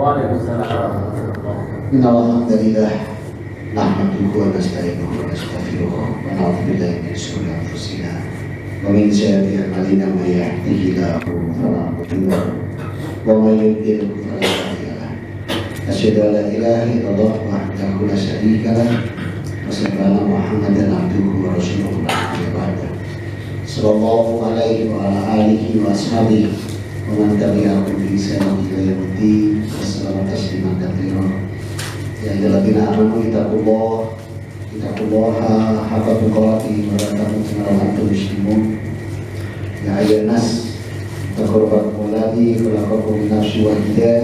Waalaikumsalam. Innal hamdalillah nahmaduhu wa nasta'inuhu wa nastaghfiruh wa na'udzu billahi min shururi anfusina wa min sayyiati a'malina may yahdihillahu fala mudilla lahu wa may yudlil fala hadiya lahu. Asyhadu an la ilaha illallah wahdahu la syarika lahu wa asyhadu anna Muhammadan abduhu wa rasuluhu sallallahu alaihi wa ala alihi wa ashabihi wa man tabi'ahum bi ihsanin ila yaumil din. Wassalamu tasliman katsiran. Ya ayyuhalladzina amanu ittaqullaha haqqa tuqatih wa la tamutunna illa wa antum muslimun. Ya ayyuhan nas ittaqu rabbakum alladzi khalaqakum min nafsin wahidah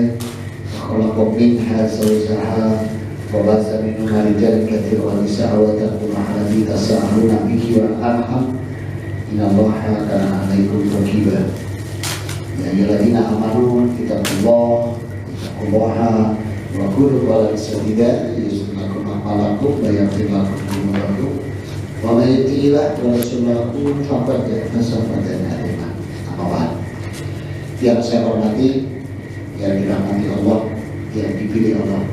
wa khalaqa minha zawjaha wa bassa minhuma rijalan katsiran wa nisaa wa taqullaha alladzi tasaaluna bihi wal arham innallaha kana 'alaikum raqiba. Ya ayyuhalladzina amanu ittaqullaha wa qulu qawlan sadida yuslih lakum a'malakum wa yaghfir lakum dhunubakum wa may yuti'illah wa rasulahu faqad faza fawzan 'azima. Amma ba'd. Yang saya hormati, yang dirahmati Allah, yang dipilih Allah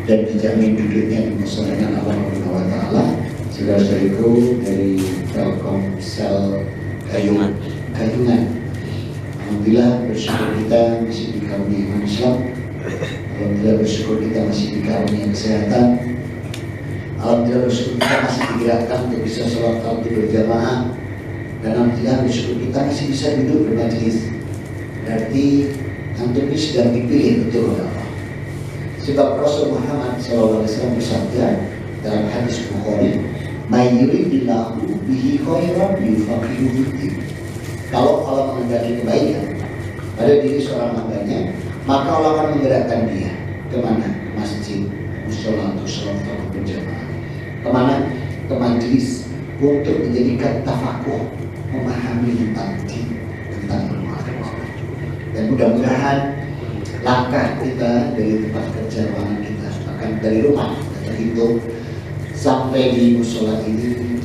dan dijamin duduknya di musyawarah Allah Subhanahu wa taala, saudara-saudariku dari Telkomsel Kayungan. Alhamdulillah bersyukur kita masih dikaruniai iman Islam. Alhamdulillah bersyukur kita masih dikaruniai kesehatan. Alhamdulillah bersyukur kita masih digerakkan untuk bisa sholat tarawih berjamaah. Dan alhamdulillah bersyukur kita masih bisa duduk bermajlis. Berarti antum ini sedang dipilih betul oleh Allah. Sebab Rasul Muhammad SAW bersabda dalam hadis Bukhari, "May yuridillahu bihi khairan yufaqihuhu fid-din." Kalau Allah menghendaki kebaikan pada diri seorang hambanya, maka Allah akan menggerakkan dia kemana? Ke masjid, musola untuk sholat tarawih berjamaah. Kemana? Ke majlis untuk menjadikan tafakuh, memahami tentang ilmu agama. Dan mudah-mudahan langkah kita dari tempat kerja ruangan kita, bahkan dari rumah kita terhitung sampai di musola ini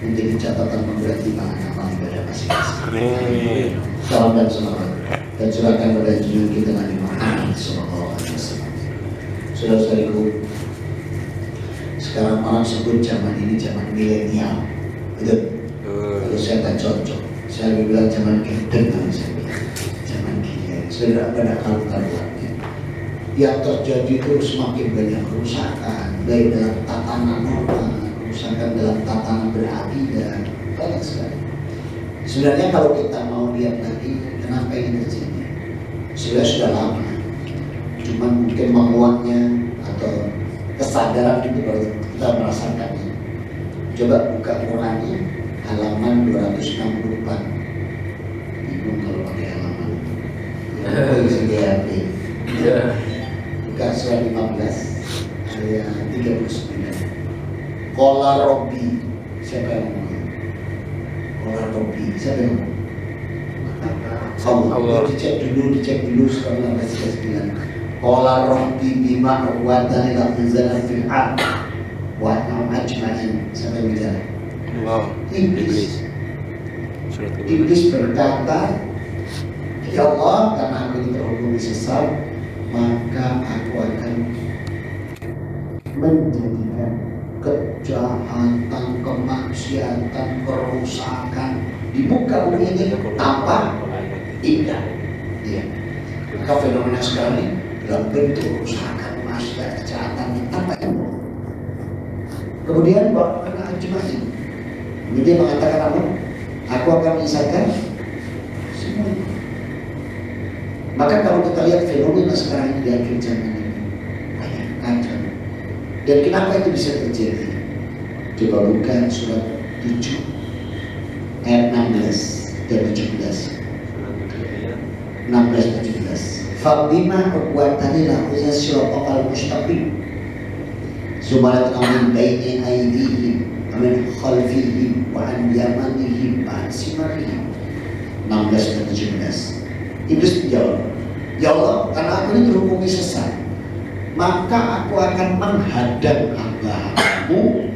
menjadi catatan memberati amal ibadah masing-masing. Salam dan selamat dan curahkan pada junjungan kita Nabi Muhammad SAW. Saudara-saudariku, sekarang orang sebut zaman ini zaman milenial, betul? Kalau saya tak cocok, saya lebih bilang zaman geden, saya bilang zaman gini. Sudah pada karuannya. Yang terjadi itu semakin banyak kerusakan, baik dalam tatanan norma, kerusakan dalam tatanan berakidah, banyak sekali. Sebenarnya kalau kita mau lihat lagi kenapa ini terjadi, sudah lama. Cuma mungkin menguatnya atau kesadaran itu baru kita merasakannya. Coba buka Qurannya halaman 264. Bingung kalau pakai halaman. Buka surat 15 ayat 39. Qala Rabbi, siapa yang ngomong? Qala Rabbi, siapa yang ngomong? Allah. Dicek dulu sekarang ayat 39. Qala Rabbi bima awwatani la tunzala fil ard wa na'am ajma'in. Siapa yang bicara? Iblis. Iblis berkata, ya Allah, karena aku ini terhubung sesat, maka aku akan menjadikan kejahatan, kemaksiatan, kerusakan di muka bumi ini tanpa indah. Ya. Maka fenomena sekarang ini dalam bentuk kerusakan, maksiat, kejahatan tanpa indah. Kemudian bahwa kena ajmain, dia mengatakan apa? Aku akan menyelesaikan semuanya. Maka kalau kita lihat fenomena sekarang ini di akhir zaman ini banyak kacau. Dan kenapa itu bisa terjadi? Coba buka surat 7 ayat 16 dan 17. 16-17. Fabima uqwatani la uzasyiraqal mustaqim. Sumalat amin baini aydihim amin khalfihim wa an yamanihim wa an simarihim. 16 dan 17. Iblis menjawab, ya Allah, karena aku ini terhubungi sesat, maka aku akan menghadang hamba-Mu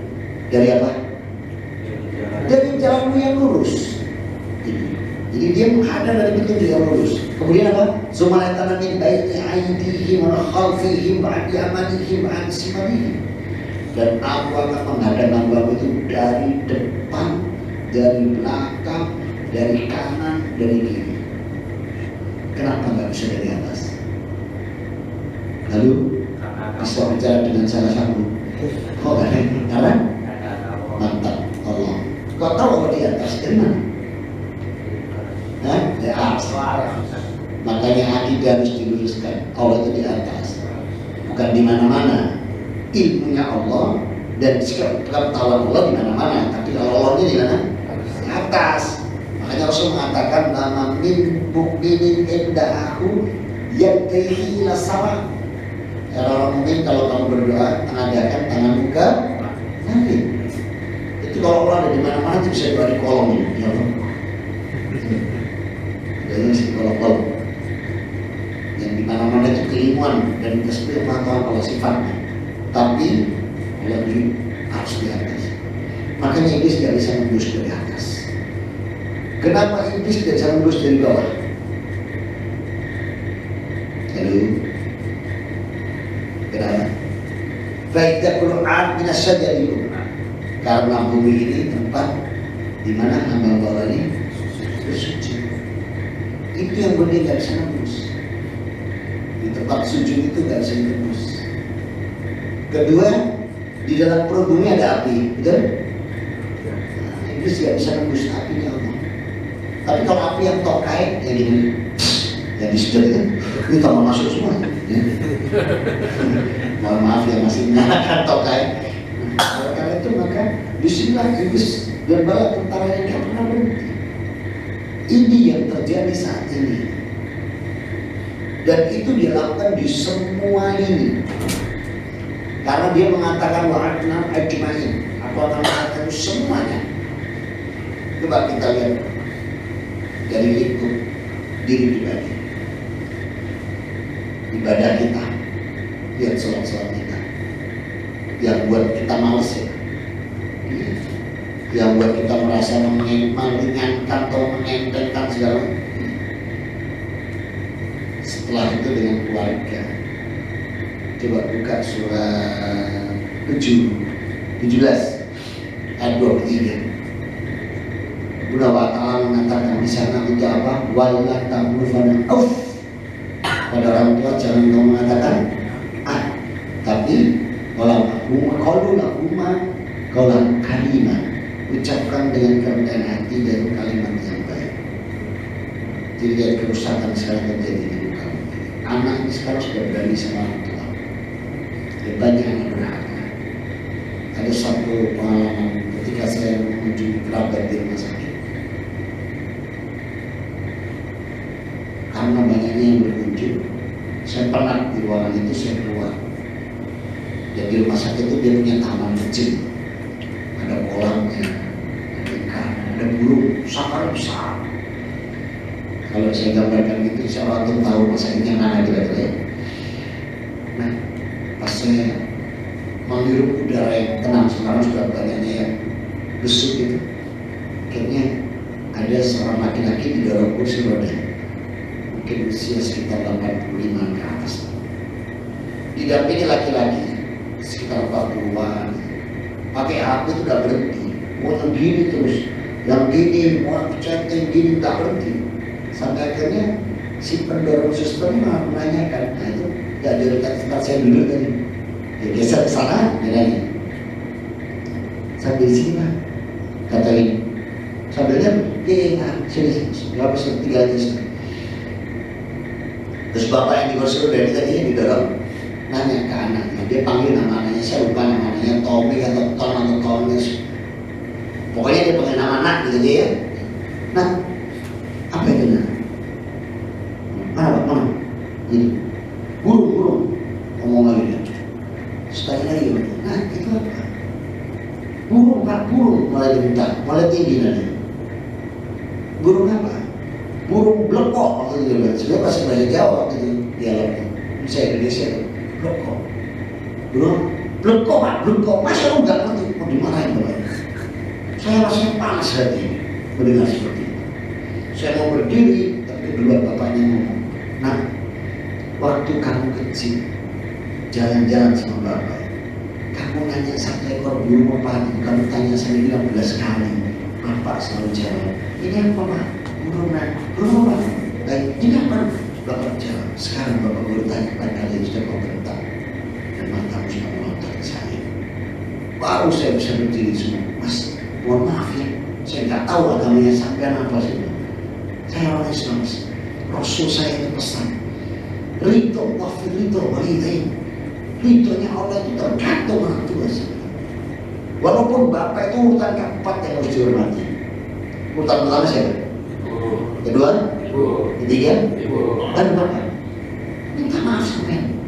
dari apa? Dari jalanmu yang lurus. Ini. Jadi dia menghadap dari petunjuk yang lurus. Kemudian apa? Sumalatana min baini aydihim wa khalfihim wa an yamanihim wa an shimalihim. Dan aku akan menghadap hamba itu dari depan, dari belakang, dari kanan, dari kiri. Kenapa nggak bisa dari atas? Lalu bisa bicara dengan salah satu. Oh, nggak ada. Karena mantap Allah. Kau tahu apa di atas? Dari mana? Nah, di atas. Makanya akidah harus diluruskan. Allah itu di atas, bukan di mana-mana. Ilmunya Allah dan pengetahuan Allah di mana-mana. Tapi kalau Allahnya di mana? Di atas. Makanya Rasul mengatakan nama min mukminin inda aku yadaihi ila sama. Orang mukmin kalau kamu berdoa mengadakan tangan muka nanti. Itu kalau Allah ada di mana-mana itu bisa doa di kolom ini. Ya Allah. Doanya di kolom-kolom. Yang di mana-mana itu keilmuan dan pengetahuan Allah sifatnya. Tapi Allah harus di atas. Makanya iblis tidak bisa menembus dari atas. Kenapa iblis tidak bisa menembus dari bawah? Lalu kenapa? Faidah Quran minas syajari, karena bumi ini tempat di mana hamba Allah ini bersujud. Itu yang benar tidak bisa menembus. Di tempat sujud itu tidak bisa menembus. Kedua, di dalam perut bumi ada api, betul? Nah, iblis tidak bisa menembus apinya Allah. Tapi kalau api yang tokai, yang ini, yang disujud itu tambah masuk semua. Ya. Mohon maaf yang masih menyalakan tokai. Nah, karena itu maka disinilah iblis dan bala tentara yang tidak pernah berhenti. Ini yang terjadi saat ini. Dan itu dilakukan di semua ini. Karena dia mengatakan wa'adna ajma'in, aku akan mengatakan semuanya. Coba kita lihat dari lingkup diri pribadi, ibadah kita, lihat sholat-sholat kita, yang buat kita males ya, yang buat kita merasa meringankan atau mengentengkan segala. Setelah itu dengan keluarga. Coba buka surat 17 ayat 23. Buddha wa ta'ala mengatakan di sana untuk apa? Wala ta'murfana auf. Pada orang tua jangan kau mengatakan tapi kaulah kalimat, ucapkan dengan kerendahan hati dan kalimat yang baik. Jadi kerusakan sekarang terjadi di muka bumi. Anak ini sekarang sudah berani sama orang tua. Banyak yang berharga. Ada satu pengalaman ketika saya mengunjungi kerabat di rumah sakit. Karena banyaknya yang berkunjung, saya penat di ruangan itu, saya keluar. Dan di rumah sakit itu dia punya taman kecil. Ada kolamnya, ada ikan, ada burung, sangat besar. Kalau saya gambarkan gitu, saya orang tahu masa ini mana kira-kira. Nah, pas saya menghirup udara yang tenang, sekarang sudah banyaknya yang besuk gitu, kayaknya ada seorang laki-laki di dalam kursi roda, mungkin usia sekitar 85 ke atas, didampingi laki-laki sekitar 40-an, pakai HP itu gak berhenti, mau yang gini terus, yang gini, mau chatting gini gak berhenti, sampai akhirnya si pendorong sistem menanyakan, nah itu gak dari tempat saya duduk tadi, ya geser ke sana, bedanya. Sambil di sini Pak, kata ini, sambilnya, sini, berapa sih, 3 aja. Terus bapak yang di kursi dari tadi yang didorong, nanya ke anaknya, dia panggil nama anaknya, saya lupa nama anaknya, Tommy atau Tom atau Thomas, pokoknya dia panggil nama anak gitu aja ya. Nah, apa itu nah? Mana? Ini. Burung ngomong lagi dia. Sekali lagi, nah itu apa? Burung mulai diminta, mulai tinggi nanti. Burung apa? Burung blekok waktu itu dia. Sebenarnya bahasa Jawa gitu dialognya. Bisa Indonesia itu blekok. Burung blekok Pak, blekok. Masa lu nggak ngerti? Mau dimarahin Bapak? Saya rasanya panas hati mendengar seperti itu. Saya mau berdiri, tapi kedua bapaknya ngomong, "Nah, waktu kamu kecil jalan-jalan sama bapak, kamu nanya satu ekor burung merpati, kamu tanya saya 15 kali, bapak selalu jawab, ini apa Pak? Burung apa? Baik, ini apa? Bapak jawab, sekarang bapak baru tanya pada kalian sudah kau bentak dan matamu sudah melotot ke saya. Baru saya bisa berdiri semua. Mas, mohon maaf ya, saya nggak tahu agamanya sampean apa sih. Saya orang Islam. Rasul saya itu pesan, ridho wafir ridho walidain. Ridhonya Allah itu tergantung orang tua saya. Walaupun bapak itu urutan keempat yang harus dihormati. Urutan pertama siapa? Kedua? Ketiga? Dan bapak. Minta maaf sampean.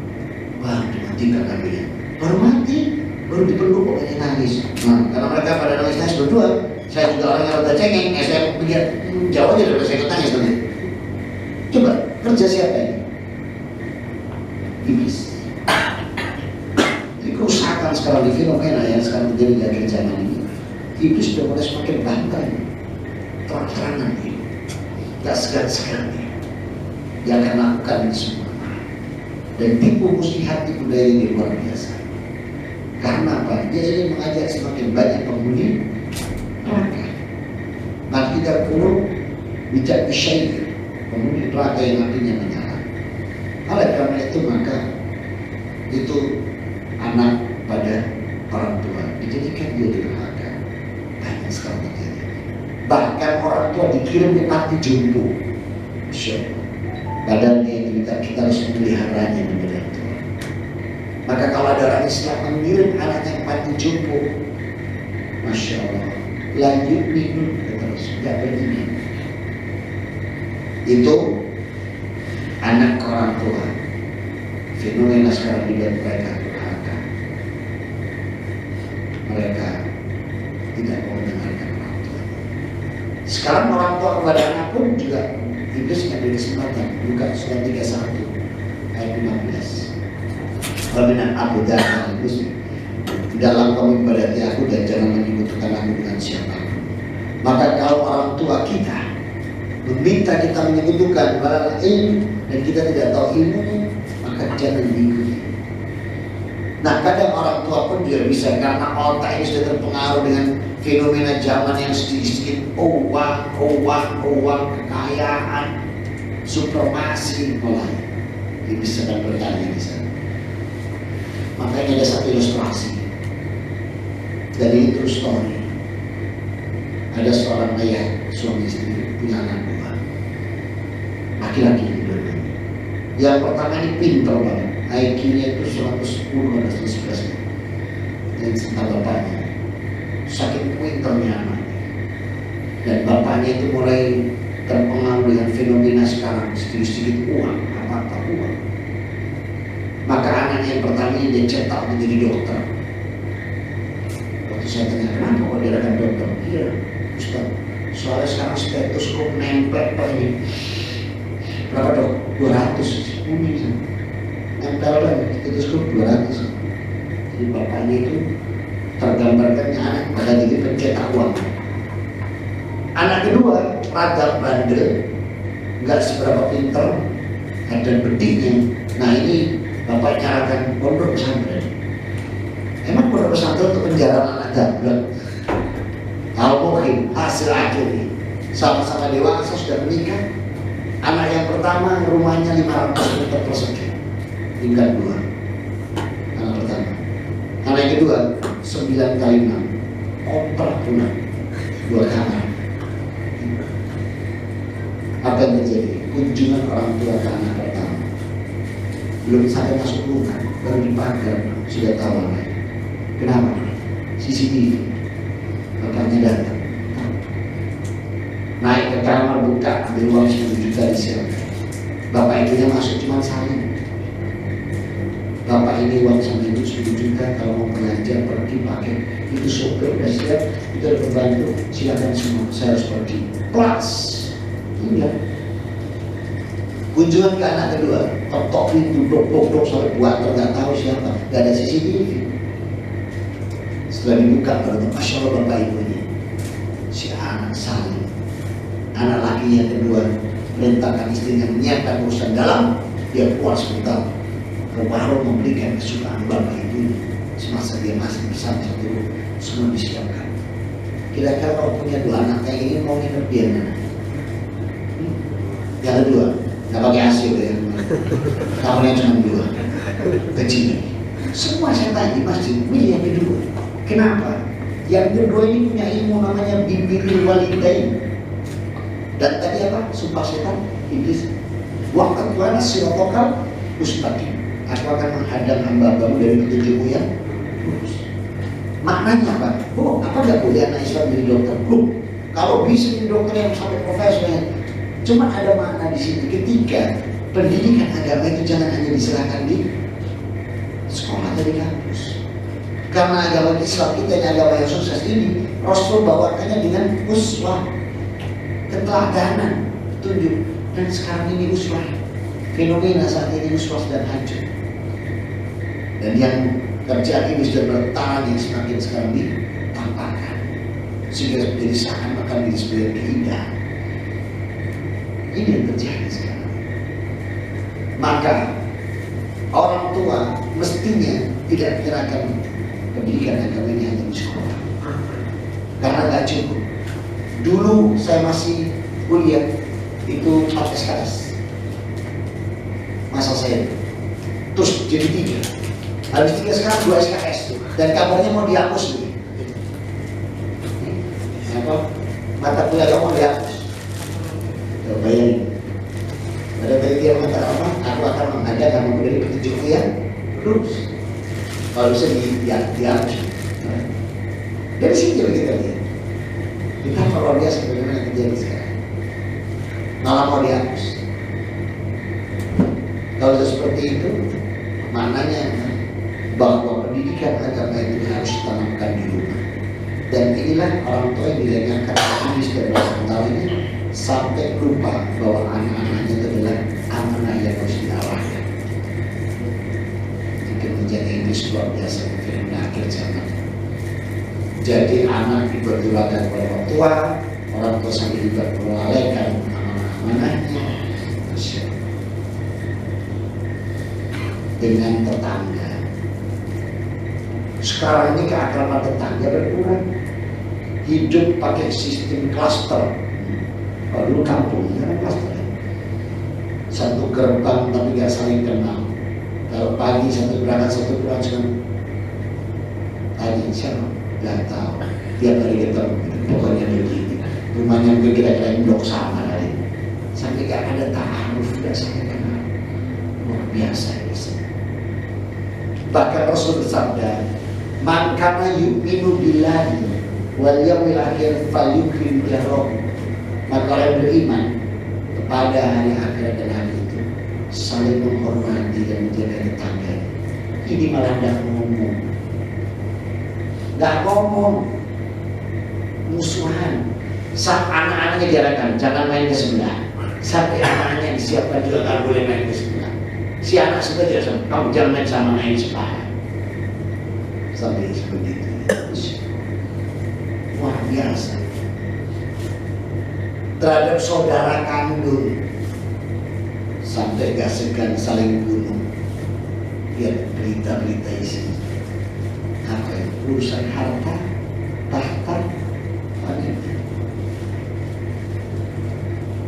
Wah, mati kami. Baru mati, baru dipeluk kok ini nangis. Nah, karena mereka pada nangis berdua, saya juga orang yang rada cengeng, saya pikir jauh aja daripada saya ketanya sebenarnya. Coba kerja siapa ini? Iblis. Jadi kerusakan sekarang di fenomena yang sekarang terjadi di akhir zaman ini. Iblis sudah mulai semakin bangkai, terang-terangan ini, gak segan-segan dia akan lakukan ini semua. Dan tipu muslihat tipu daya ini luar biasa. Karena apa? Dia ingin mengajak semakin banyak penghuni neraka. Maka kita perlu bijak syair, penghuni neraka yang apinya menyala. Oleh karena itu maka itu anak pada orang tua dijadikan dia durhaka. Banyak sekali terjadi. Bahkan orang tua dikirim ke panti jompo. Padahal dia kita harus memeliharanya menjadi tua. Maka kalau ada orang Islam mengirim anaknya ke panti jompo, Masya Allah, lanjut minum terus, tidak beriman. Itu anak orang tua. Fenomena sekarang dibuat mereka durhaka. Mereka tidak mau mendengarkan orang tua. Sekarang orang tua kepada anak pun juga Iblis ngambil kesempatan. Buka surat 31 ayat 15. Waminan Abu Dhar Muslim, dalam kamu ibadati aku dan jangan menyebutkan aku dengan siapapun. Maka kalau orang tua kita meminta kita menyebutkan barang ilmu dan kita tidak tahu ilmu, maka jangan diikuti. Nah, kadang orang tua pun dia bisa karena otak ini sudah terpengaruh dengan fenomena zaman yang sedikit-sedikit uang, kekayaan, supremasi mulai. Dia bisa dan bertanya di sana. Makanya ada satu ilustrasi dari true story. Ada seorang ayah, suami istri punya anak dua, laki-laki dua-duanya. Yang pertama ini pintar banget, IQ-nya itu 110 atau 111. Dan serta bapaknya saking pintarnya anaknya. Dan bapaknya itu mulai terpengaruh dengan fenomena sekarang, sedikit-sedikit uang, apa-apa uang. Maka anaknya yang pertama ini dia cetak menjadi dokter. Waktu saya tanya, kenapa kok dia akan dokter? Iya, Ustaz, soalnya sekarang stetoskop nempel ini. Berapa dok? 200. Nempel lagi, stetoskop 200. Jadi bapaknya itu tergambarkannya anak pada diri pencetak uang. Anak kedua, rada bandel, nggak seberapa pinter, ada bediknya. Nah ini bapak nyarakan pondok pesantren. Emang pondok pesantren untuk penjara anak dablek? Al-Mukhim, hasil akhirnya sama-sama dewasa sudah menikah. Anak yang pertama rumahnya 500 meter persegi, tinggal 2. Anak pertama. Anak yang kedua 9 kali 6, kontrak pula 2 kamar. Apa yang terjadi? Kunjungan orang tua ke anak pertama belum sampai masuk rumah, baru di pagar sudah tahu lagi. Kenapa? CCTV. Bapaknya datang, naik ke kamar, buka, ambil uang 10 juta disiapkan. Bapak itunya masuk cuma saling. Bapak ini uang sama ibu 10 juta, kalau mau belajar pergi pakai itu sopir udah siap, itu ada pembantu, silakan semua, saya harus pergi. Plus, enggak. Kunjungan ke anak kedua, ketok pintu, blok sampai buat nggak tahu siapa, nggak ada CCTV. Setelah dibuka baru, Masya Allah bapak ibu ini, si anak saling anak laki yang kedua perintahkan istrinya menyiapkan urusan dalam, dia puas sebentar baru memberikan kesukaan bapak ibu semasa dia masih bersama satu rumah, semua disiapkan. Kira-kira kalau punya dua anak kayak gini mau nginep dia mana? Yang kedua, nggak pakai AC ya, kamarnya cuma dua, kecil. Semua saya tanya masjid, milih yang kedua. Kenapa? Yang kedua ini punya ilmu namanya bibirul walidain. Dan tadi apa? Sumpah setan, iblis. Waktu Tuhan sirotokal mustaqim. Aku akan menghadang hamba-hambamu dari petunjukmu yang lurus. Maknanya apa? Oh, apa nggak boleh anak Islam jadi dokter? Kalau bisa jadi dokter yang sampai profesor, cuma ada makna di sini. Ketika pendidikan agama itu jangan hanya diserahkan di sekolah atau di kampus. Karena agama Islam kita ini agama yang sukses ini, Rasul bawakannya dengan uswah, keteladanan, tunjuk. Dan sekarang ini uswah, fenomena saat ini uswah dan hancur. Dan yang terjadi ini sudah bertahan yang semakin sekarang ditampakkan, sehingga menjadi seakan-akan menjadi sebuah keindahan. Ini yang terjadi sekarang. Maka orang tua mestinya tidak menyerahkan pendidikan agama ini hanya di sekolah, karena nggak cukup. Dulu saya masih kuliah itu 4 SKS masa saya, terus jadi 3. Habis 3 sekarang 2 SKS tuh. Dan kabarnya mau dihapus nih. Apa? Mata kuliah kamu mau dihapus. Tuh, bayangin. Pada tadi dia mengatakan apa? Aku akan mengajak kamu dari petunjukku yang lurus. Kalau bisa dihapus. Dari sini juga kita lihat. Kita kalau dia sebenarnya terjadi sekarang. Malah mau dihapus. Kalau seperti itu, maknanya bahwa pendidikan agama itu harus ditanamkan di rumah. Dan inilah orang tua yang dilengarkan ini sudah bertahun ini sampai lupa bahwa anak-anaknya itu adalah amanah yang harus diarahkan. Jika menjadi ini luar biasa mungkin akhir zaman. Jadi anak dipertulakan oleh orang tua sampai dipertulakan amanah-amanahnya dengan tetangga. Sekarang ini keakraban tetangga berkurang. Hidup pakai sistem klaster. Kalau dulu kampung, sekarang klaster. Satu gerbang tapi nggak saling kenal. Kalau pagi satu berangkat sekarang tanya siapa? Nggak tahu. Tiap hari kita pokoknya begini. Rumahnya mungkin kira-kira blok sama kali. Sampai nggak ada ta'aruf, nggak saling kenal. Luar biasa ini. Bahkan Rasul bersabda, man kana yu'minu billahi wal yawmil akhir falyukrim jarahu. Maka orang yang beriman kepada hari akhirat dan hari itu saling menghormati dan menjaga tetangga. Ini malah nggak ngomong musuhan. Saat anak-anaknya diarahkan jangan main ke sebelah, sampai anak-anaknya disiapkan juga nggak boleh main ke sebelah. Si anak sudah tidak sama, kamu jangan main sama main sebelah. Sampai seperti itu. Luar biasa. Terhadap saudara kandung sampai gak segan saling bunuh. Lihat berita-berita isi apa ya? Urusan harta, tahta, wanita.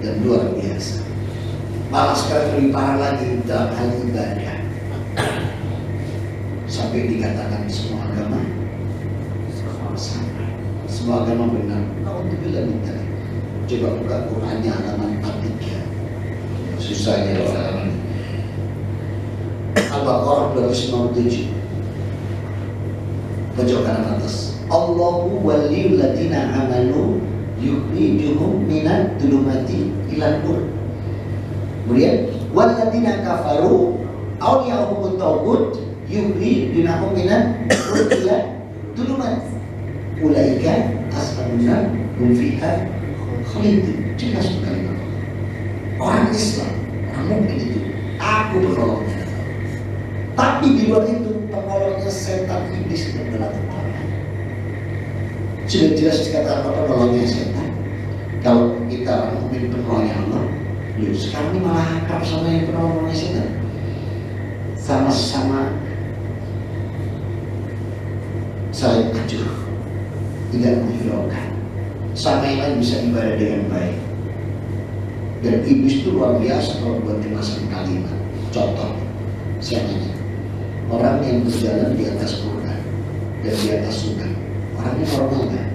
Dan luar biasa. Malah sekarang lebih parah lagi dalam hal ibadah. Sampai dikatakan semua agama sama. Semua agama benar. Alhamdulillah minta. Coba buka Qurannya halaman 43. Susahnya orang ini. Al-Baqarah 257. Pojok kanan atas. Allahu waliyul ladina amanu yukhrijuhum minad dhulumati ilal nur. Kemudian walladzina kafaru awliya'uhum at-taghut yukhrijunahum minad nur ila dhulumat. Ulaika ashabun nar hum fiha khalidun. Jelas sekali. Orang Islam, orang mukmin itu aku bernolongnya. Tapi di luar itu penolongnya setan iblis dan bala tentara. Sudah jelas dikatakan apa penolongnya setan. Kalau kita mungkin penolongnya Allah, sekarang ini malah akrab sama yang penolongnya setan. Sama-sama saling acuh, tidak menghiraukan. Sama yang lain bisa ibadah dengan baik. Dan iblis itu luar biasa kalau buat kemasan kalimat. Contoh, siapanya? Orang yang berjalan di atas Quran dan di atas sunnah, orangnya normal kan?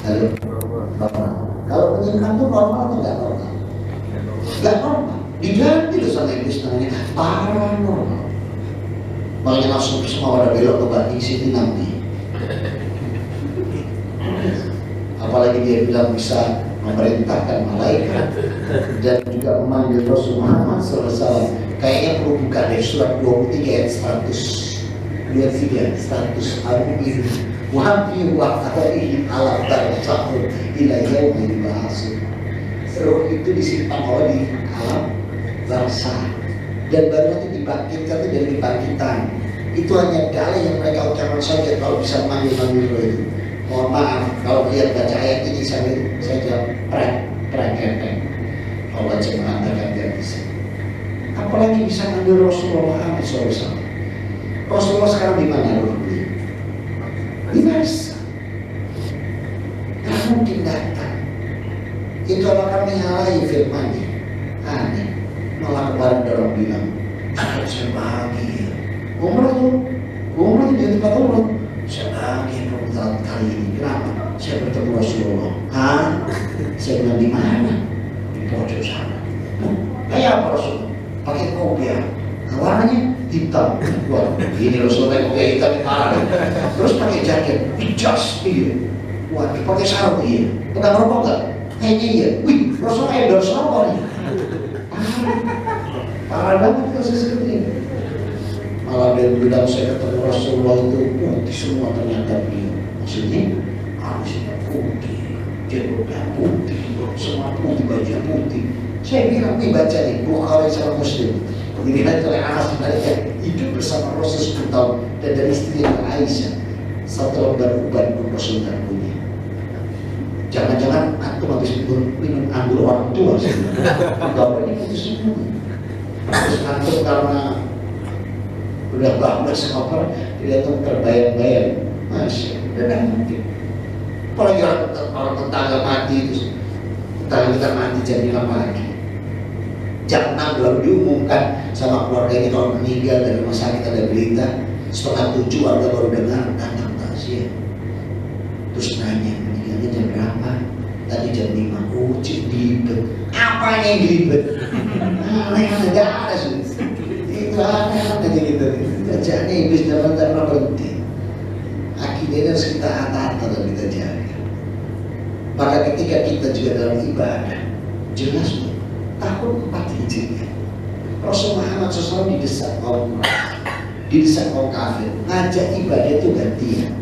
Lalu normal. Kalau penyimpanan itu normal atau nggak normal? Nggak normal. Diganti loh sama iblis namanya paranormal. Makanya langsung semua pada belok ke Banding Siti nanti. Apalagi dia bilang bisa memerintahkan malaikat dan juga memanggil Rasul Muhammad SAW. Kayaknya perlu buka dari surat 23 ayat 100 Al-Mu'min Wahabi wa'adaihi ala tarsahur ila yaumil ba'asu. Roh itu disimpan Allah di alam barzah dan baru nanti dibangkitkan itu dari kebangkitan. Itu hanya dalil yang mereka ucapkan saja kalau bisa manggil-manggil roh itu. Mohon maaf kalau lihat baca ayat ini saya jawab prank. Allah cuma mengatakan dia bisa. Apalagi bisa manggil Rasulullah Muhammad SAW. Rasulullah sekarang di mana roh beliau? Di Gaza. Tidak mungkin datang. Itu Allah kami halai firman-Nya. Aneh. Malah kemarin orang bilang, saya bahagia. Umrah tuh di tempat umrah. Saya bahagia Ramadan kali ini. Kenapa? Saya bertemu Rasulullah. Saya bilang di mana? Di pojok sana. Kayak apa Rasulullah? Pakai kopiah. Warnanya hitam. Wah, ini Rasulullah kopiah hitam di mana? Terus pakai jaket, jas iya. Wah, pakai sarung iya. Pegang rokok nggak? Kayaknya iya. Wih, Rasulullah endorse rokok nih. Parah banget kasus seperti ini. Malah dia bilang saya ketemu Rasulullah itu putih semua ternyata beliau. Maksudnya alisnya putih, jenggotnya putih, semua putih, baju putih. Saya bilang nih baca nih Bukhari sama Muslim. Dilihat oleh Anas bin Malik hidup bersama Rasul 10 tahun dan dari istri Aisyah 1 lembar uban pun Rasul tak punya. Jangan-jangan antum habis minum anggur orang tua sih. Bapaknya putih semua. Terus antum karena udah bangga sama orang, dia tuh terbayang-bayang, masya Allah, mungkin. Apalagi orang tetangga mati itu, tetangga kita mati jam 5 pagi, jam 6 baru diumumkan sama keluarga ini kalau meninggal dari rumah sakit ada berita, 6:30 warga baru dengar datang takziah. Terus nanya meninggalnya jam berapa? Tadi jam 5. Oh, dilibet. Apanya yang dilibet? Yang nggak ada sih. Itu aneh-aneh gitu. Kerjaannya iblis dapat tak pernah berhenti. Akidahnya harus kita hata-hata dalam kita jaga. Maka ketika kita juga dalam ibadah, jelas tahun 4 Hijriah, Rasul Muhammad SAW didesak kaum kafir, ngajak ibadah itu gantian.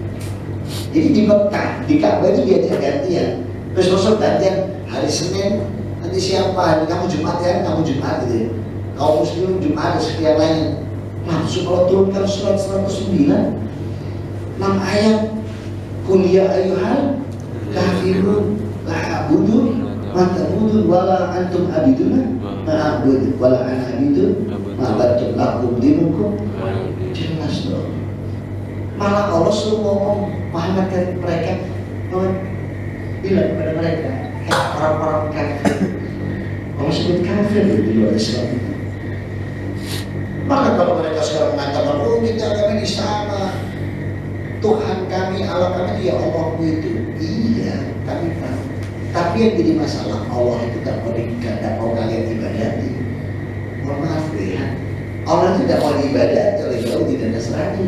Jadi di Mekah, di Ka'bah itu diajak gantian. Terus Rasul gantian hari Senin, nanti siapa? Kamu Jumat ya, kamu Jumat gitu ya. Kaum muslim Jumat, sekian lain. Langsung kalau turunkan surat 109 6 ayat kuliah ayuhal kafirun la a'budu ma ta'budun wala antum abiduna ma a'budu wala ana abidu ma lakum lakum dinukum. Jelas dong. Malah Allah suruh ngomong Muhammad ke mereka, bilang kepada mereka, orang-orang kafir. Allah sebut kafir di luar Islam. Maka kalau mereka sekarang mengatakan, oh kita agama ini sama, Tuhan kami, Allah kami, ya Allahmu itu, iya, kami tahu. Tapi yang jadi masalah, Allah itu tak mau kalian ibadati. Mohon maaf ya, Allah tidak mau ibadati oleh Yahudi dan Nasrani.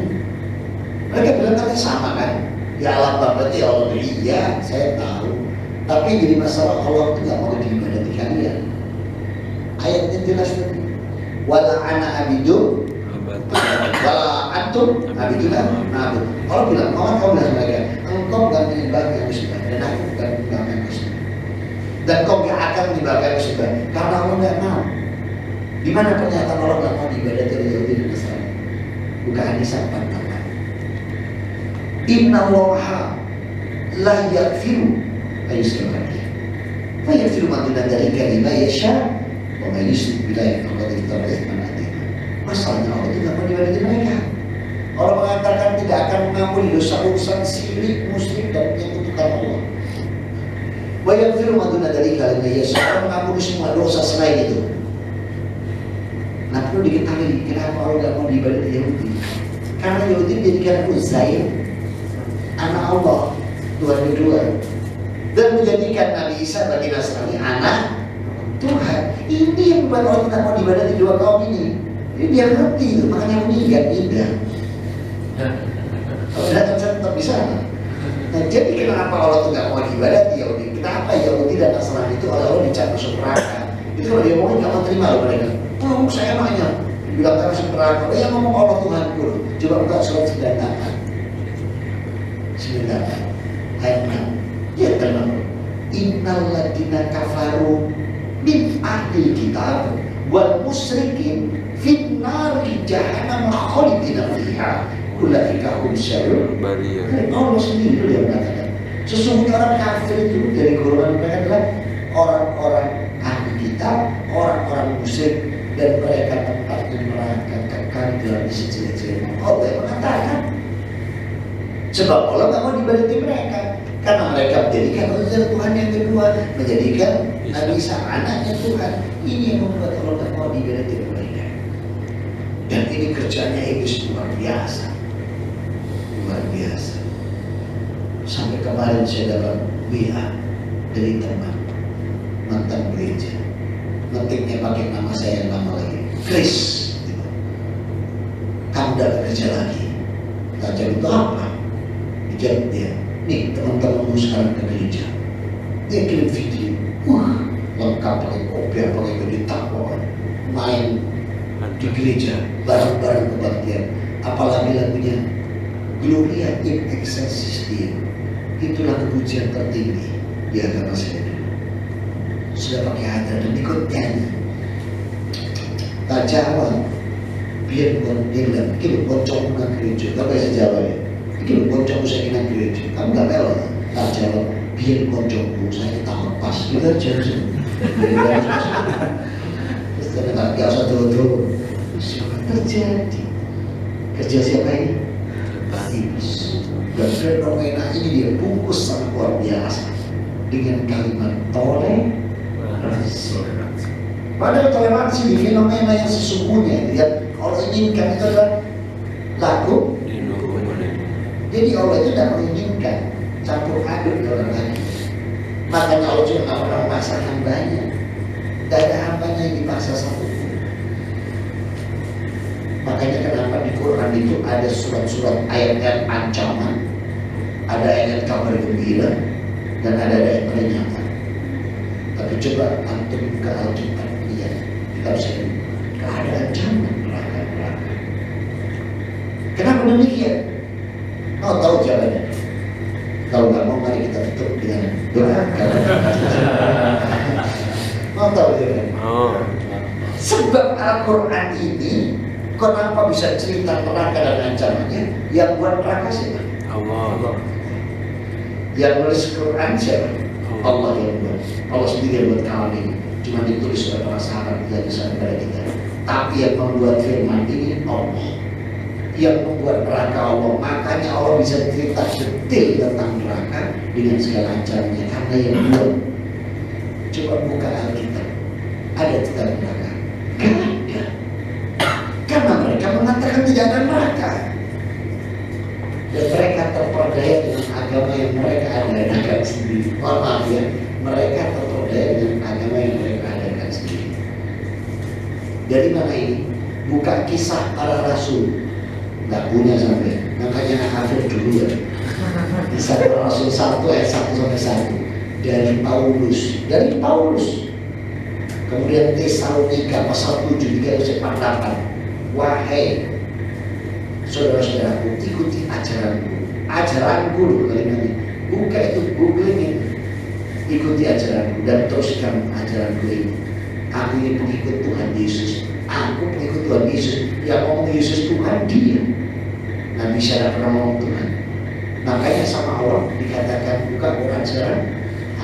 Mereka bilang kami sama kan? Ya Allah berarti Allah iya, saya tahu. Tapi yang jadi masalah, Allah itu tidak mau diibadati kalian. Ayatnya jelas tadi. Wala ana abidu wala antum abiduna ma'abud. Kalau bilang, kau bilang mereka, engkau bukan menyembah yang disembah dan aku bukan menyembah yang disembah. Dan kau gak akan menyembah yang disembah karena Allah gak mau. Di mana pernyataan Allah gak mau diibadati oleh Yahudi dan Nasrani? Bukan hanya sampai kata. Inna Allaha la yaghfiru ayyushraka bihi Fayaghfiru ma duna dzalika liman yasha wa may yushrik billahi faqad iftara itsman adzima. Masalahnya Allah itu tidak mau diibadati mereka. Allah mengatakan tidak akan mengampuni dosa urusan syirik, musyrik dan menyekutukan Allah. Wa yaghfiru ma duna dzalika liman yasha, Allah mengampuni semua dosa selain itu. Nah, perlu diketahui kenapa Allah tidak mau diibadati Yahudi. Karena Yahudi menjadikan Uzair anak Allah, Tuhan kedua, dan menjadikan Nabi Isa bagi Nasrani anak Tuhan. Ini yang membuat Allah tidak mau diibadati dua kaum ini. Ini dia ngerti itu, makanya meninggal pindah. Kalau tidak kan tetap di sana. Nah, jadi kenapa Allah tidak mau diibadati Yahudi? Kenapa Yahudi dan Nasrani itu Allah dicap masuk neraka? Itu kalau dia mau nggak mau terima loh mereka. Oh, saya nanya, bilang kan masuk neraka. Yang ngomong Allah Tuhan dulu. Coba buka surat 98 ayat 6. Dia tenang. Innal ladina kafaru min ahli kitab wal musyrikin finnari jahannam khalidina fiha ulaika hum syarrul bariyah. Allah sendiri dia mengatakan sesungguhnya orang kafir itu dari golongan mereka adalah orang-orang ahli kitab, orang-orang musyrik, dan mereka tempat neraka kekal dalam sejelek-jeleknya. Allah yang mengatakan sebab Allah tidak mau diibadati mereka karena mereka menjadikan Uzair Tuhan yang kedua, menjadikan Nabi Isa anaknya Tuhan. Ini yang membuat Allah tidak mau diibadati mereka. Dan ini kerjanya iblis luar biasa, luar biasa. Sampai kemarin saya dapat WA dari teman mantan gereja, ngetiknya pakai nama saya yang lama lagi, Chris, gitu. Kamu udah kerja lagi? Tanya itu apa? Dijawab dia, nih teman-temanmu sekarang ke gereja. Dia kirim video, lengkap pakai kopi, pakai baju takwa, main di gereja, bareng-bareng kebaktian. Apalagi lagunya Gloria in Excelsis Deo. Itulah kepujian tertinggi di agama saya. Sudah pakai hadrat dan ikut nyanyi. Tak jawab, biar dia bilang, ini bocong nak gereja. Tak bisa jawab ya. Ini bocong saya kena gereja. Kamu tak tahu. Tak jawab, biar bocongku saya tak lepas. Kita jauh. Terus ternyata biasa dulu. Siapa terjadi? Kerja siapa ini? Iblis. Dan fenomena ini dia bungkus sangat luar biasa dengan kalimat toleransi. Padahal toleransi di fenomena yang sesungguhnya dia Allah inginkan itu adalah laku. Jadi Allah itu tidak menginginkan campur aduk di orang lain. Makanya Allah juga tidak pernah memaksa hambanya. Tidak ada hambanya yang dipaksa satu. Makanya kenapa di Quran itu ada surat-surat ayat-ayat ancaman, ada ayat kabar gembira, dan ada ayat peringatan. Tapi coba antum buka Alkitab lihat, kita bisa lihat ada ancaman neraka. Kenapa demikian? Mau tahu jawabannya? Kalau nggak mau, mari kita tutup dengan doa. Mau tahu jawabannya? Sebab Al-Quran ini kenapa bisa cerita neraka dan ancamannya? Yang buat neraka siapa? Allah. Yang nulis Quran siapa? Allah yang buat. Allah sendiri yang buat kalam ini. Cuma ditulis oleh para sahabat yang bisa kepada kita. Tapi yang membuat firman ini Allah. Yang membuat neraka Allah. Makanya Allah bisa cerita detail tentang neraka dengan segala ancamannya. Karena yang buat. Coba buka Alkitab. Ada tentang neraka? Gak ada. Karena mereka mengatakan tidak ada neraka. Dan mereka terperdaya dengan agama yang mereka adakan sendiri. Maaf ya, mereka terperdaya dengan agama yang mereka adakan sendiri. Dari mana ini? Buka kisah para rasul. Nggak punya sampai. Makanya hafir dulu ya. Kisah para rasul 1 ayat 1-1. Dari Paulus. Kemudian Tesalonika pasal 7-3-48. Wahai saudara-saudaraku, ikuti ajaranku kalimatnya. Buka itu, googling itu. Ikuti ajaranku dan teruskan ajaranku ini. Aku ini pengikut Tuhan Yesus. Aku pengikut Tuhan Yesus. Yang ngomong Yesus Tuhan dia. Nabi saya pernah ngomong Tuhan. Makanya sama Allah dikatakan buka Quran sekarang.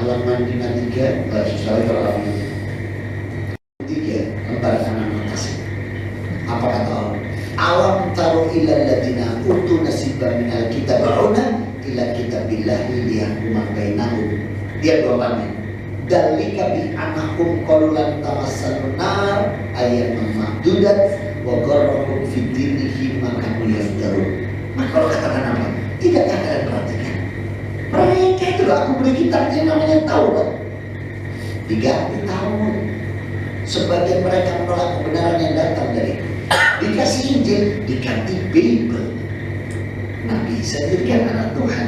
halaman 53, susah kalau halaman 3, lembar kanan atas. Apa kata Allah? Alam taru ila ladina utu nasibah minal kitabuna ila kitabillahi liyahkuma bainahum. Dia jawabannya. Dalika bi anakum qalulan tamassalun nar ayat mamdudat wa gharrakum fi dinihi ma kanu yaftarun. Maka kalau katakan apa? Tidak kalian perhatikan. Mereka itu aku beri kitabnya namanya Taurat. 3 tahun. Sebagian mereka menolak kebenaran yang datang dari dikasih Injil, diganti Bible. Nabi Isa jadikan anak Tuhan.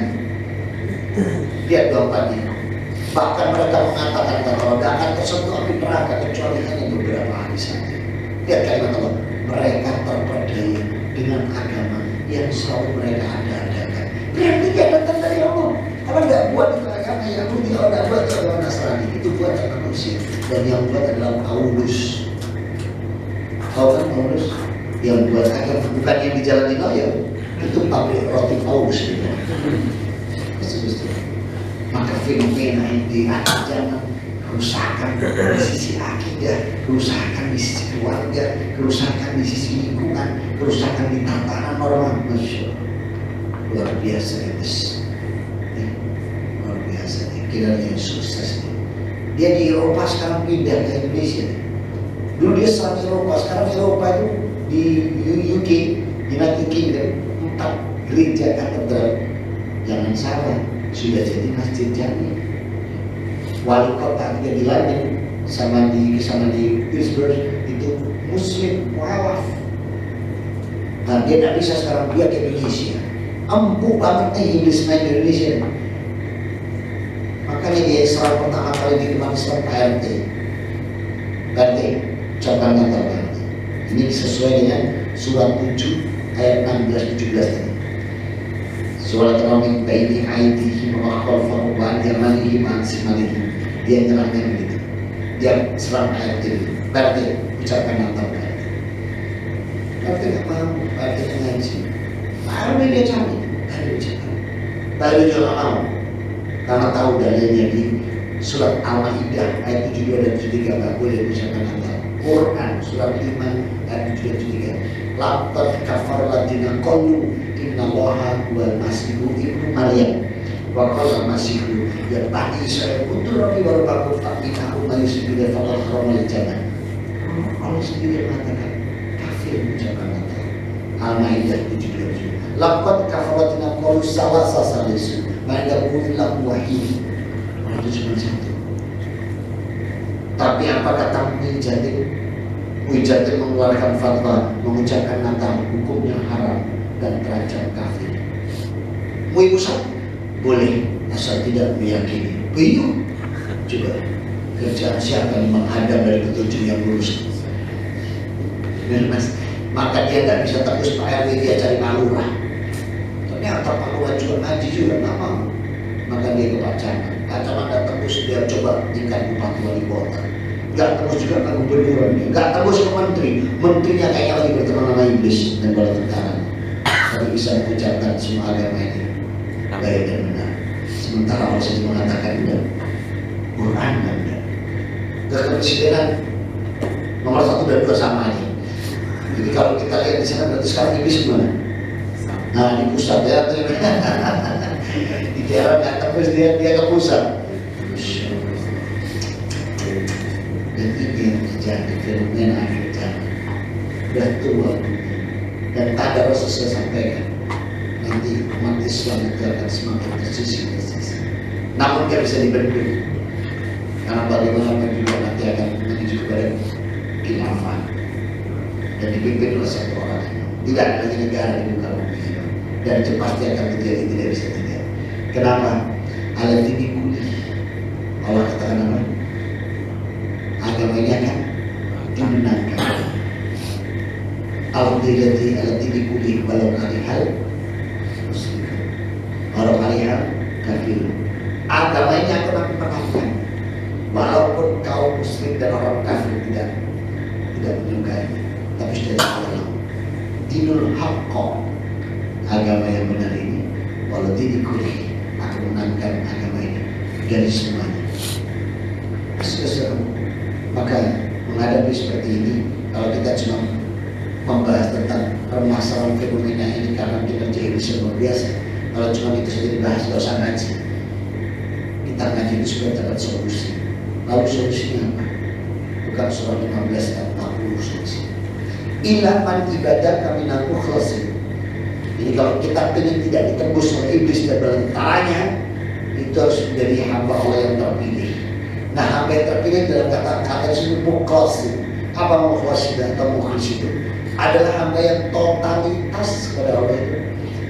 Lihat jawabannya. Bahkan mereka mengatakan bahwa tidak akan tersentuh api neraka kecuali hanya beberapa hari saja. Lihat kalimat Allah. Mereka terperdaya dengan agama yang selalu mereka ada-adakan. Berarti dia datang dari Allah. Kalau tidak buat itu agama Yahudi, kalau tidak buat itu agama Nasrani, itu buatan manusia. Dan yang buat adalah Paulus. Tahu kan Paulus? Yang buat agama bukan yang di jalan Dinoyo. Itu pabrik roti Paulus gitu. Maka fenomena ini jangan kerusakan di sisi akidah, kerusakan di sisi keluarga, kerusakan di sisi lingkungan, kerusakan di tatanan norma. Masya Allah, luar biasa guys, luar biasa. Kira yang sukses nih. Dia di Eropa sekarang pindah ke Indonesia. Dulu dia serang Eropa, sekarang Eropa itu di UK, United Kingdom, 4 gereja katedral. Jangan salah, sudah jadi masjid jami. Wali kota dia di London sama di Pittsburgh itu Muslim mualaf. Nah dia tidak bisa sekarang dia ke Indonesia. Empuk banget nih Inggris main di Indonesia. Makanya dia Israel pertama kali di umat Islam PRT. PRT, contohnya terbaik. Ini sesuai dengan surat 7 ayat 16-17 tadi. Surat Al-Min baini aidihim wa khalfahum wa an yamanihim wa an shimalihim. Dia nyerangnya begitu. Dia serang ayat itu. Berarti ucapkan Natal berarti. Berarti nggak mau. Berarti ngaji. Baru dia cari. Baru ucapkan. Baru juga nggak mau. Karena tahu dalilnya di surat Al-Maidah ayat 72 dan 73 nggak boleh ucapkan Natal. Quran surat 5 ayat 72 dan 73. Laqad kafara alladziina qalu innallaha huwal masiihu ibnu Maryam. Wa qala masiihu ya bani Israil utur rabbi wa rabbakum fa'inahu ma yusbihu faqad harama al-jannah. Allah sendiri mengatakan kafir mengucapkan Natal. Al-Maidah 72. Laqad kafara alladziina qalu salasa salisu ma yaqulu illahu wahid. Itu cuma satu. Tapi apa kata Mujaddid mengeluarkan fatwa mengucapkan Natal hukumnya haram dan terancam kafir. Mui Musab boleh asal tidak meyakini. Bingung coba kerjaan siapa yang menghadap dari petunjuk yang lurus. Mas, maka dia tidak bisa tebus Pak RW, dia cari Pak Lurah. Ternyata Pak Lurah juga ngaji juga nggak mau. Maka dia ke Pak Camat. Pak Camat tidak tebus, dia coba tingkat bupati wali kota. Nggak tebus juga ke gubernur, nggak tebus ke menteri. Menterinya kayaknya lagi berteman sama iblis dan bala tentara. Tapi bisa mengucapkan semua agama ini baik dan benar. Sementara Allah sendiri mengatakan benar. Quran dan benar. Kepresidenan nomor 1 dan 2 sama aja. Jadi kalau kita lihat di sana berarti sekarang iblis gimana? Nah di pusat ya, di daerah nggak tebus dia ke pusat. Dan ini yang terjadi fenomena akhir zaman. Sudah tua dan ada Rasulullah sampaikan nanti umat Islam itu akan semakin tersisih. Namun dia bisa dibendung karena bagaimana juga nanti akan menuju kepada khilafah dan dipimpin oleh satu orang. Tidak ada lagi negara di muka bumi dan itu pasti akan terjadi, tidak bisa tidak. Kenapa? Alat ini kuliah. Allah katakan apa? Agama ini akan dimenangkan. Al-Dilati al-Dili kulih walau karihal muslim walau karihal kafir. Agama ini akan dimenangkan walaupun kaum muslim dan orang kafir tidak menyukai, tapi sudah dihalang. Dinul haqqa, agama yang benar ini walau dili kulih akan menangkan agama ini dari semuanya. Maka menghadapi seperti ini, kalau kita cuma membahas tentang permasalahan fenomena ini karena kinerja Iblis yang luar biasa, kalau cuma itu saja dibahas, gak usah ngaji. Kita ngaji itu sudah dapat solusi. Lalu solusinya apa? Bukan surah 15 dan 40 solusi. Ilaman ibadah kami mukhlasin. Jadi kalau kita ingin tidak ditembus oleh iblis dan tentaranya, itu harus menjadi hamba Allah yang terpilih. Nah, hamba yang terpilih dalam kata-kata disebut mukhlasin. Apa mukhlasin atau mukhlis itu? Adalah hamba yang totalitas kepada Allah itu.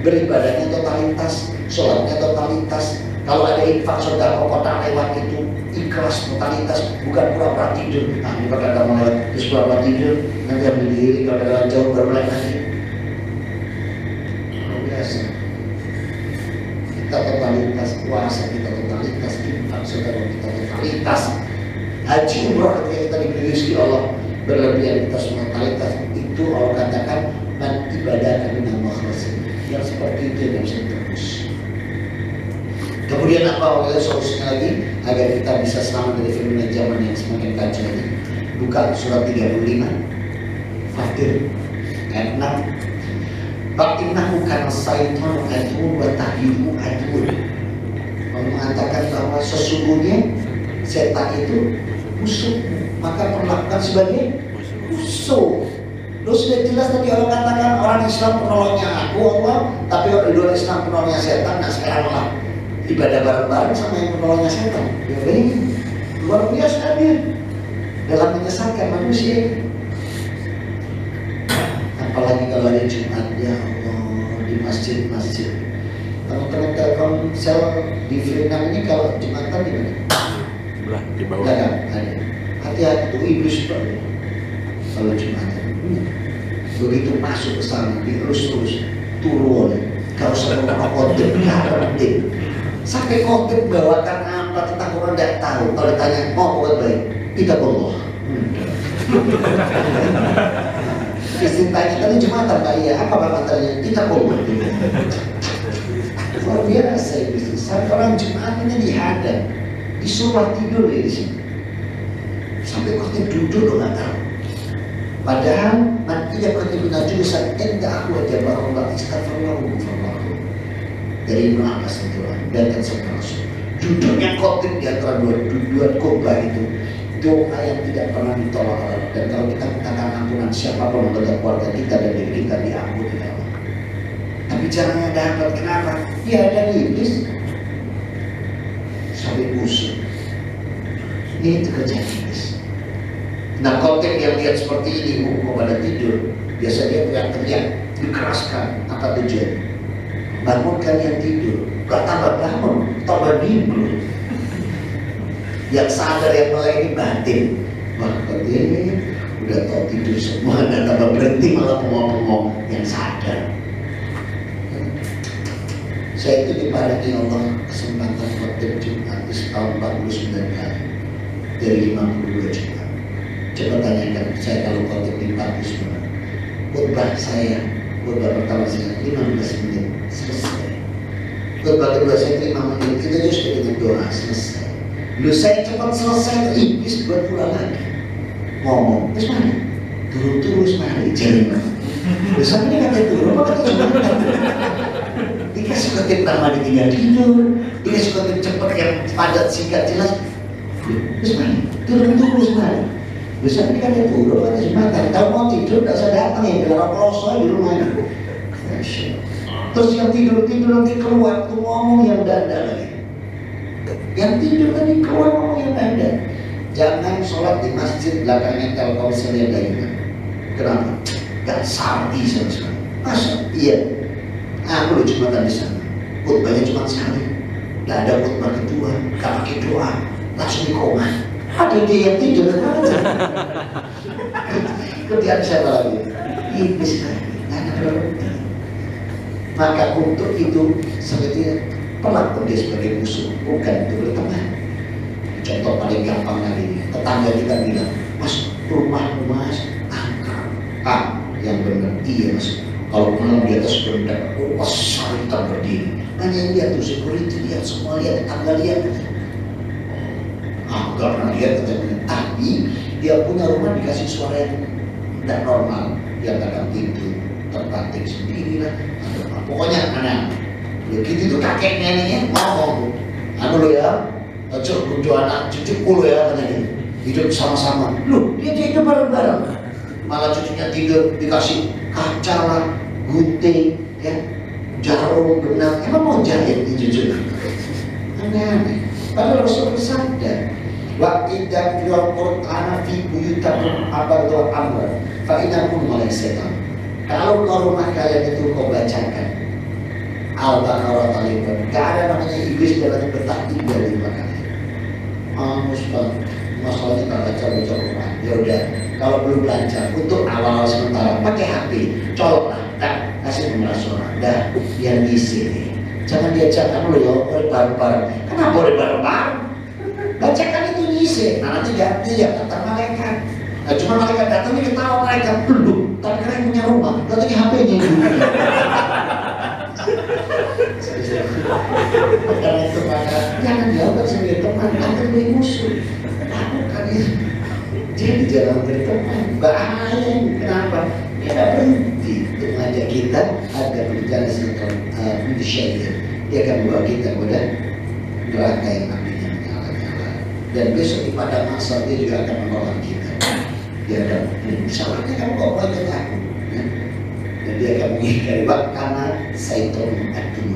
Beribadahnya totalitas, sholatnya totalitas. Kalau ada infak saudara kotak lewat itu ikhlas totalitas, bukan pura-pura tidur. Nah, ini kalau ada mau terus pura-pura tidur, nanti ambil diri, kalau ada jauh baru mulai lagi. Biasa. Kita totalitas, puasa kita totalitas, infak saudara kita totalitas, haji umrah ketika kita diberi rezeki Allah berlebihan kita semua totalitas. Itu Allah katakan man ibadah kami nama khasin. Yang seperti itu yang bisa terus. Kemudian apa oleh solusinya lagi agar kita bisa selamat dari fenomena zaman yang semakin kacau ini? Buka surat 35 Fatir ayat 6. Ba'innahu kana syaitan aduwwun wa tahyihu aduwwun. Allah mengatakan bahwa sesungguhnya setan itu musuh, maka perlakukan sebagai musuh. Lu sudah jelas tadi orang katakan orang Islam penolongnya aku Allah, tapi orang luar Islam penolongnya setan. Nah sekarang lah ibadah bareng-bareng sama yang penolongnya setan. Ya ini luar biasa dia dalam menyesatkan manusia. Apalagi kalau ada Jumat, ya Allah, di masjid-masjid. Teman-teman Telkomsel di Vietnam ini kalau Jumatan di mana? Belah di bawah. Belakang ada. Hati-hati tuh iblis itu kalau Jumatan. Begitu masuk ke sana, diurus-urus, turun. Kalau sampai orang khotib, nggak penting. Sampai khotib bawakan apa tentang orang tidak tahu. Kalau ditanya, mau buat baik, tidak boleh. Istintanya tadi Jumatan, Pak, iya. Apa bapak tanya? Tidak boleh. Luar biasa itu. Sampai orang Jumat ini dihadap, disuruh tidur di sini. Sampai khotib duduk loh nggak tahu. Padahal nanti dia berkata jurusan enggak aku aja bahwa istighfarullah dari Ibnu Abbas dan seterusnya. Duduknya khotib di antara dua khotbah itu doa yang tidak pernah ditolak Allah. Dan kalau kita mintakan ampunan siapapun anggota keluarga kita dan diri kita diampuni oleh Allah. Tapi caranya dapat kenapa? Ya ada iblis sampai musuh. Ini kerjaan iblis. Nah, khotib yang lihat seperti ini mau pada tidur, biasa dia teriak-teriak, dikeraskan. Apa tujuan? Bangunkan yang tidur, gak tambah bangun, tambah tidur. Yang sadar yang mulai ini batin. Wah, ini udah tau tidur semua, dan tambah berhenti malah pengomong yang sadar. Saya itu diparingi Allah kesempatan khotib Jumat tahun 49 kali dari 52 Jumat. Coba tanyakan saya kalau khotib di 49. Khotbah saya, khotbah pertama saya 15 menit selesai. Khotbah kedua saya 5 menit, kita justru dengan doa selesai. Lu saya cepat selesai, iblis buat pulang lagi. Ngomong, terus mana? Turun-turun semari, jalan. Terus apa ini katanya turun, apa kata cuma dikasih khotib pertama ditinggal tidur, dikasih khotib cepat yang padat singkat jelas. Terus mana? Turun-turun semari. Bisa ini kan dia turun, ada Jumatan. Kalau mau tidur, tidak usah datang ya, biar pelosok di rumah ini. Terus yang tidur-tidur nanti keluar, tuh ngomong yang dada lagi. Yang tidur tadi keluar ngomong yang dada. Jangan sholat di masjid belakangnya Telkomsel yang lainnya. Kenapa? Gak sardi sama sekali. Masa? Iya. Aku udah Jumatan di sana. Khutbahnya cuma sekali. Gak ada khutbah kedua, gak pakai doa, langsung di koma. Ada dia yang tidur aja. Kerjaan siapa lagi? Iblis lagi. Maka untuk itu sebetulnya perlakuan dia sebagai musuh, bukan untuk berteman. Contoh paling gampang lagi, tetangga kita bilang, Mas, rumah Mas angker. Ah, yang benar, iya Mas. Kalau malam di atas benda, besar kita berdiri. Nanyain dia tuh security, lihat semua, lihat tetangga lihat. Nggak pernah lihat katanya. Tapi dia punya rumah dikasih suara yang tidak normal, dia kadang tidur terbanting sendiri lah, pokoknya aneh. Ya gitu tuh kakeknya nih ya, ngomong lo ya, cucu anak cucuku lo ya, katanya gitu. Hidup sama-sama, dia hidup bareng-bareng, malah cucunya tidur dikasih kaca lah, gunting ya, jarum, benang, emang mau jahit nih cucunya. Aneh-aneh. Padahal Rasul bersabda, wa idza qira'al Qur'ana fi buyutikum abadu amra fa innakum malaikat. Kalau rumah kalian itu kau bacakan Al-Baqarah talibun, gak ada namanya iblis dalam bertak tinggal di rumah kalian. Ustaz, masalahnya tak baca Quran. Ya udah, kalau belum lancar untuk awal sementara pakai HP, colok lah, kasih nomor suara, dah biar ngisi nih. Jangan diajak kamu loh, bareng-bareng. Kenapa boleh bareng-bareng? Bacakan itu ngisi, nanti ganti ya kata malaikat. Nah, cuma malaikat datangnya ketawa malaikat belum, tapi kalian punya rumah, datangnya HP-nya dulu. Karena itu maka jangan jawab sebagai teman, akan beri musuh. Lakukan itu. Jadi jangan berteman, bahaya. Kenapa? Dia tidak berhenti untuk mengajak kita ada berjalan sesuatu syariat. Dia akan membawa kita kepada neraka yang apinya menyala-nyala. Dan besok di padang mahsyar dia juga akan menolong kita. Dia akan salahnya kamu kok banyak aku. Dan dia akan mengingkari karena syaitan adu.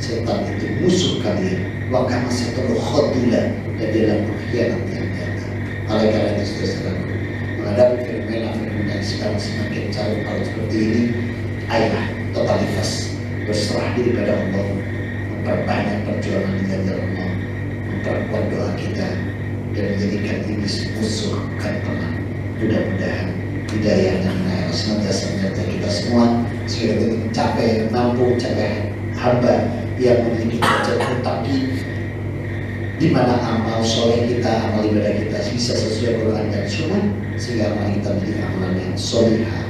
Setan itu musuh kalian. Wakana setan khadulan, dan dia adalah pengkhianat yang nyata. Oleh karena itu saudara, menghadapi fenomena yang sekarang semakin carut marut seperti ini, ayolah totalitas berserah diri pada Allah, memperbanyak perjuangan di jalan Allah, memperkuat doa kita, dan menjadikan iblis musuh bukan teman. Mudah-mudahan hidayah dan inayah senantiasa menyertai kita semua sehingga kita mencapai mampu mencapai hamba yang memiliki derajat mutaqin, di mana amal soleh kita, amal ibadah kita bisa sesuai Quran dan Sunnah, sehingga amal kita menjadi amalan yang solihah,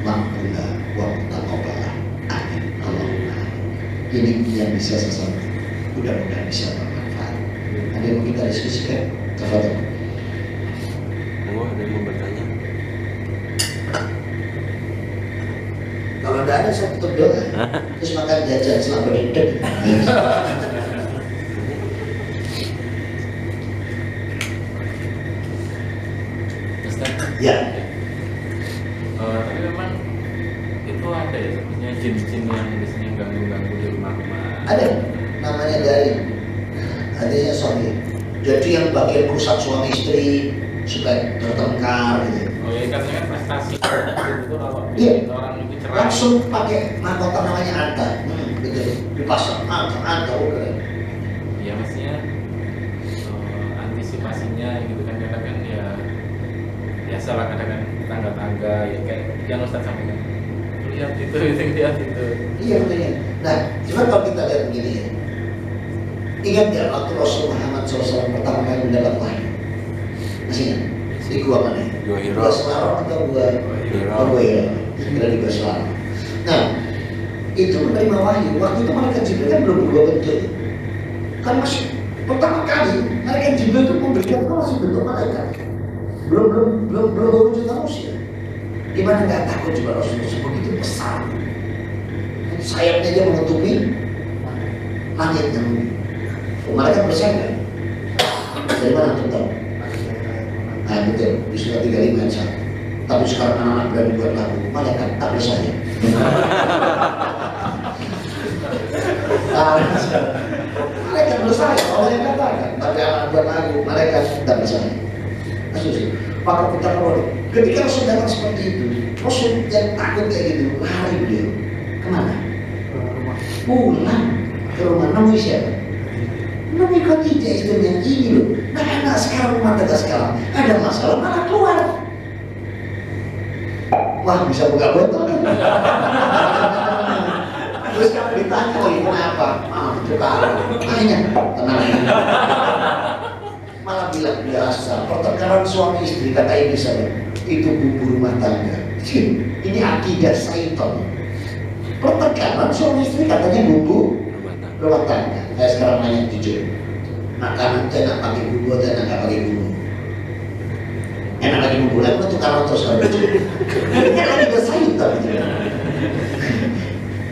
makbulah, wa mutaqabbalah. Amin. Allahumma. Ini yang bisa saya sampaikan. Mudah-mudahan bisa bermanfaat. Ada yang mau kita diskusikan? Tafadhol. Ada yang mau bertanya? Kalau tidak ada saya tutup doa, terus makan jajan selama hidup. Ya. Tapi memang itu ada ya, sebenarnya jin-jin yang biasanya ganggu-ganggu di rumah-rumah. Ada, namanya dari adanya suami. Jadi yang bagian merusak suami istri supaya bertengkar gitu. Oh ya, karena kan prestasi itu kalau orang lebih cerai. Langsung pakai mahkota namanya anta, gitu, dipasang anta, udah. Ya maksudnya antisipasinya gitu kan, kadang kan ya biasalah kadang tangga-tangga ya kayak yang Ustaz sampaikan. Lihat itu. Iya betulnya. Nah, cuma kalau kita lihat begini ya, ingat ya waktu Rasul Muhammad SAW pertama kali mendapat wahyu, masih ingat? Di gua mana? Gua Selarong atau gua Hira? Kira di gua Selarong. Nah, itu menerima wahyu. Waktu itu malaikat Jibril kan belum berubah bentuk, kan masih pertama kali malaikat Jibril itu memberikan kau masih bentuk malaikat, belum berwujud manusia. Gimana nggak takut juga Rasulullah begitu besar, sayapnya dia menutupi langitnya. Malaikat bersayap dari mana tuh tahu? Nah betul, di surat 35 ayat 1. Tapi sekarang anak-anak berani buat lagu, malaikat tak bersayap. Malaikat bersayap, Allah yang katakan. Tapi anak buat lagu, malaikat tak bersayap. Maksudnya, maka kita kalau ketika Rasul datang seperti itu, Rasul yang takut kayak gitu, lari beliau kemana? Pulang ke rumah, namanya siapa? Namanya Khadijah, istrinya ini loh. Nah enak sekarang rumah tangga sekarang ada masalah malah keluar. Wah bisa buka botol. Terus kamu ditanya, oh ini apa? Itu kalau tanya, tenang. Malah bilang biasa, pertengkaran suami istri kata ibu saya itu bumbu rumah tangga. Ini akidah syaitan. Pertengkaran suami istri katanya bumbu rumah tangga. Saya sekarang nanya jujur, Makanan itu enak pakai bumbu atau enak nggak pakai bumbu? Enak pakai bumbu, lalu itu kalau terus kalau kan lagi sayuran gitu.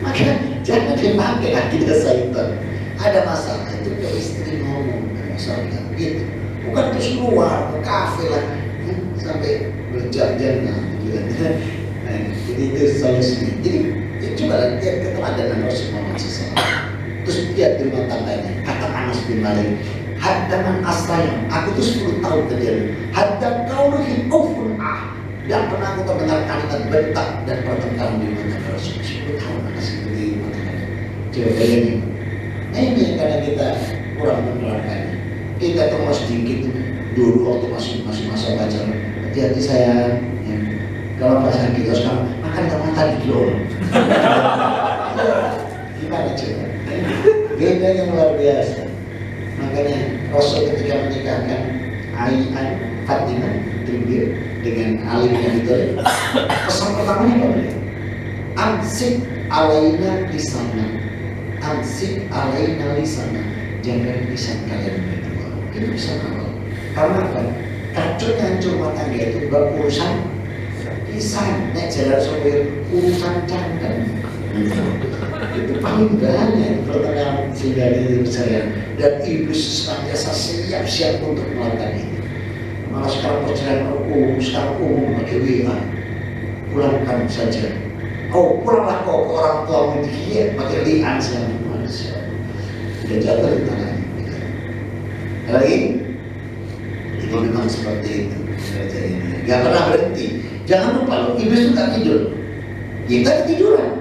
Maka jangan dipakai lagi sayuran. Ada masalah itu ke istri ngomong, masalah gitu. Bukan terus keluar ke kafe lah sampai berjam-jam gitu. Nah, jadi itu solusinya. Jadi ya coba lihat keteladanan Rasulullah SAW. Terus lihat di rumah tangganya, kata Anas bin Malik, haddaman aslayam, aku tuh 10 tahun kejadian. Haddam kaunuhi ufun dan pernah aku terdengar kalimat bentak dan pertengkaran di rumah tangga Rasulullah. 10 tahun Anas di rumah tangganya. Coba bayangin. Nah ini yang kadang kita kurang menerapkannya. Kita terus sedikit dulu waktu masih masa pacaran. Hati-hati saya. Ya. Kalau perasaan kita sekarang makan mata di dulu. Gimana coba? Beda yang luar biasa. Makanya Rasul ketika menikahkan Fatimah dengan alimnya itu, pesan pertamanya apa beliau? Ansik alaina lisana, ansik alaina lisana, jaga lisan kalian berdua. Itu bisa awal. Karena apa? Kacaunya hancur rumah tangga itu bukan urusan lisan, nek jalan sampai urusan cangkem. Itu paling banyak pertanyaan sehingga ini besar dan iblis senantiasa siap untuk melakukan itu. Malah sekarang perceraian sekarang umum pakai WA, pulangkan saja. Oh pulanglah kau ke orang tua dia pakai lian selama manusia. Sudah jatuh di tangannya. Lagi, itu memang seperti itu. Gak pernah berhenti. Jangan lupa loh, iblis itu tak tidur. Kita ketiduran.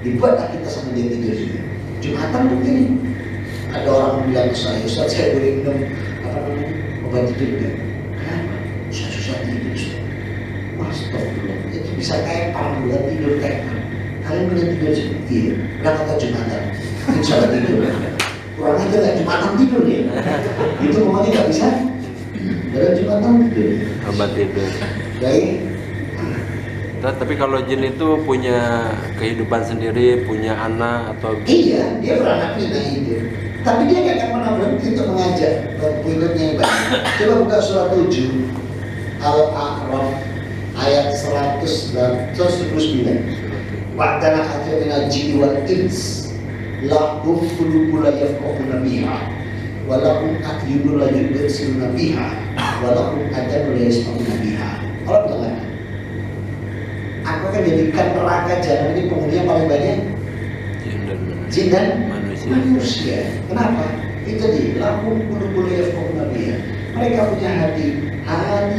Dibuatlah kita sama dia tidur juga. Jumatan begini. Ada orang bilang ke saya, Ustaz saya boleh minum obat tidur kan? Kenapa? Susah tidur Ustaz. Astagfirullah. Itu bisa kayak parang bulan tidur kayak apa? Kalian boleh tidur juga? Iya. Berapa kata Jumatan? Insya Allah tidur. Kurang aja lah Jumatan tidur ya. Itu ngomongnya nggak bisa. Dari Jumatan tidur. Obat tidur. Baik. Tapi kalau jin itu punya kehidupan sendiri, punya anak atau iya, dia beranak pindah hidup. Tapi dia gak akan pernah berhenti untuk mengajak pengikutnya yang banyak. Coba buka surat 7 Al-A'raf ayat 199. Wa'dana akhirina jin wal ins lahum qulubun la yafqahuna biha wa lahum a'yunun la yubsiruna biha wa lahum adhanun la yasma'una biha. Allah bilang, aku akan jadikan neraka jahanam ini penghuninya paling banyak jin dan manusia. Kenapa? Itu di lahum qulubun la yafqahuna biha. Mereka punya hati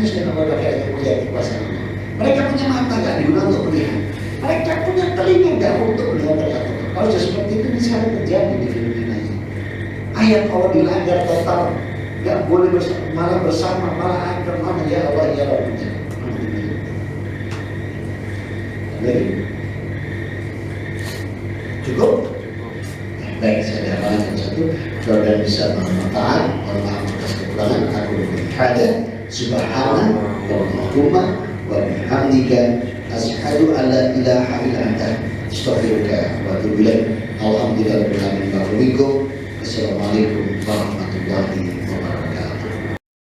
sudah Allah pakai ayat melihat kuasa Allah. Mereka punya mata nggak digunakan untuk melihat. Mereka punya telinga nggak untuk melihat ternyata. Kalau sudah seperti itu ini sekarang terjadi di Filipina ini. Ayat Allah dilanggar total, nggak boleh bersama, malah angker mana ya Allah ya Rabbnya. Cukup? Baik, saya hafalkan yang satu. Mudah-mudahan bisa bermanfaat. Mohon maaf atas kekurangan. Aku berhada. Subhanallahumma wa bihamdika asyhadu an la ilaha illa anta astaghfiruka wa atubu ilaik. Alhamdulillah rabbil alamin. Assalamualaikum warahmatullahi wabarakatuh.